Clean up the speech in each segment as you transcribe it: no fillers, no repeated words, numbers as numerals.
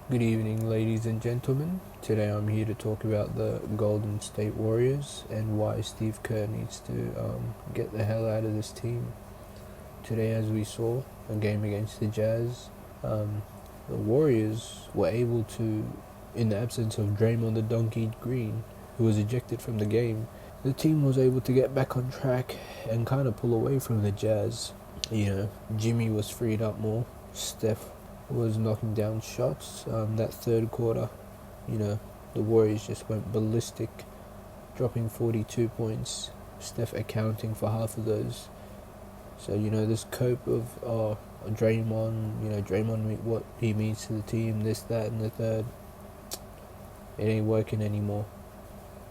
Good evening, ladies and gentlemen. Today I'm here to talk about the Golden State Warriors and why Steve Kerr needs to get the hell out of this team. Today, as we saw, a game against the Jazz, the Warriors were able to, in the absence of Draymond the Donkey Green, who was ejected from the game, the team was able to get back on track and kind of pull away from the Jazz. Jimmy was freed up more. Steph was knocking down shots. That third quarter, the Warriors just went ballistic, dropping 42 points. Steph accounting for half of those. So this cope of Draymond, what he means to the team, this, that, and the third. It ain't working anymore.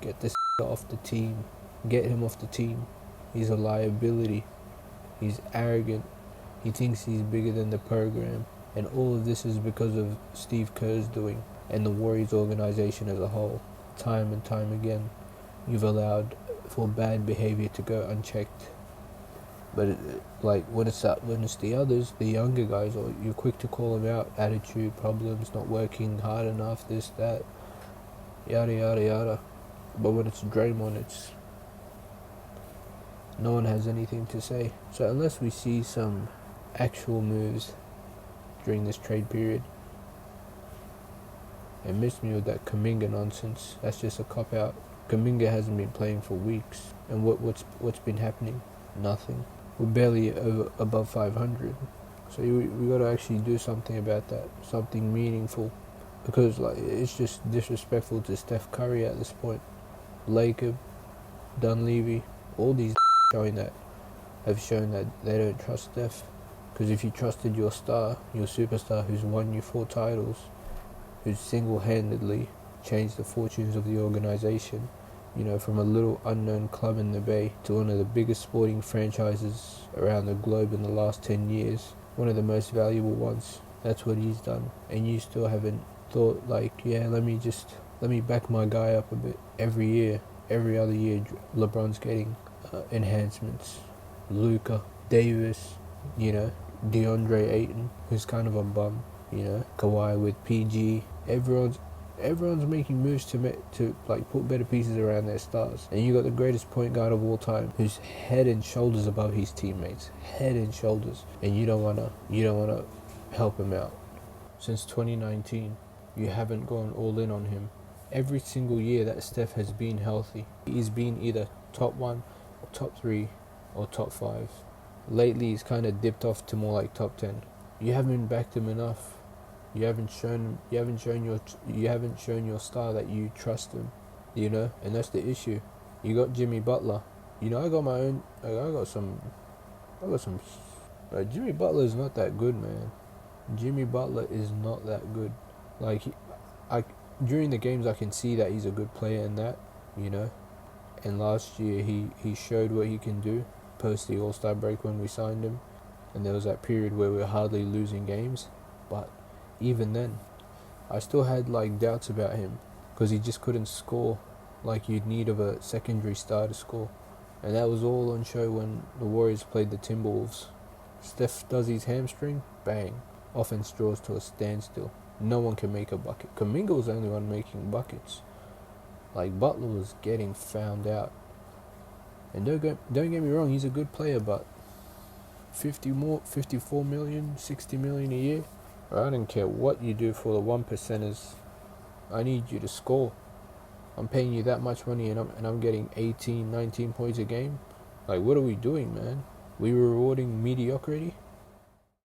Get this off the team. Get him off the team. He's a liability. He's arrogant. He thinks he's bigger than the program. And all of this is because of Steve Kerr's doing and the Warriors organization as a whole. Time and time again, you've allowed for bad behavior to go unchecked. But when it's the others, the younger guys, or you're quick to call them out, attitude problems, not working hard enough, this, that, yada, yada, yada. But when it's Draymond, no one has anything to say. So unless we see some actual moves during this trade period, and miss me with that Kuminga nonsense. That's just a cop out. Kuminga hasn't been playing for weeks, and what's been happening? Nothing. We're barely above 500. So we got to actually do something about that, something meaningful, because it's just disrespectful to Steph Curry at this point. Laker, Dunleavy, all these have shown that they don't trust Steph. Because if you trusted your superstar who's won you 4 titles, who's single-handedly changed the fortunes of the organization, from a little unknown club in the Bay to one of the biggest sporting franchises around the globe in the last 10 years, one of the most valuable ones. That's what he's done. And you still haven't thought let me back my guy up a bit. Every other year, LeBron's getting enhancements. Luka, Davis, DeAndre Ayton, who's kind of a bum, Kawhi with PG. Everyone's making moves to put better pieces around their stars. And you got the greatest point guard of all time, who's head and shoulders above his teammates, head and shoulders, and you don't wanna help him out. Since 2019, you haven't gone all in on him. Every single year that Steph has been healthy, he's been either top 1 or top 3 or top 5. Lately he's kind of dipped off to more like top 10. You haven't backed him enough. You haven't shown your star that you trust him, and that's the issue. You got Jimmy Butler. I got some. Jimmy Butler is not that good, man. Jimmy Butler is not that good. During the games I can see that he's a good player and that, And last year he showed what he can do post the All-Star break when we signed him, and there was that period where we were hardly losing games. But even then, I still had doubts about him because he just couldn't score like you'd need of a secondary star to score. And that was all on show when the Warriors played the Timberwolves. Steph does his hamstring, bang, offense draws to a standstill. No one can make a bucket. Kuminga was the only one making buckets. Butler was getting found out. And don't get me wrong, he's a good player, but 54 million, 60 million a year. I don't care what you do for the 1%ers. I need you to score. I'm paying you that much money and I'm getting 18, 19 points a game. What are we doing, man? We were rewarding mediocrity.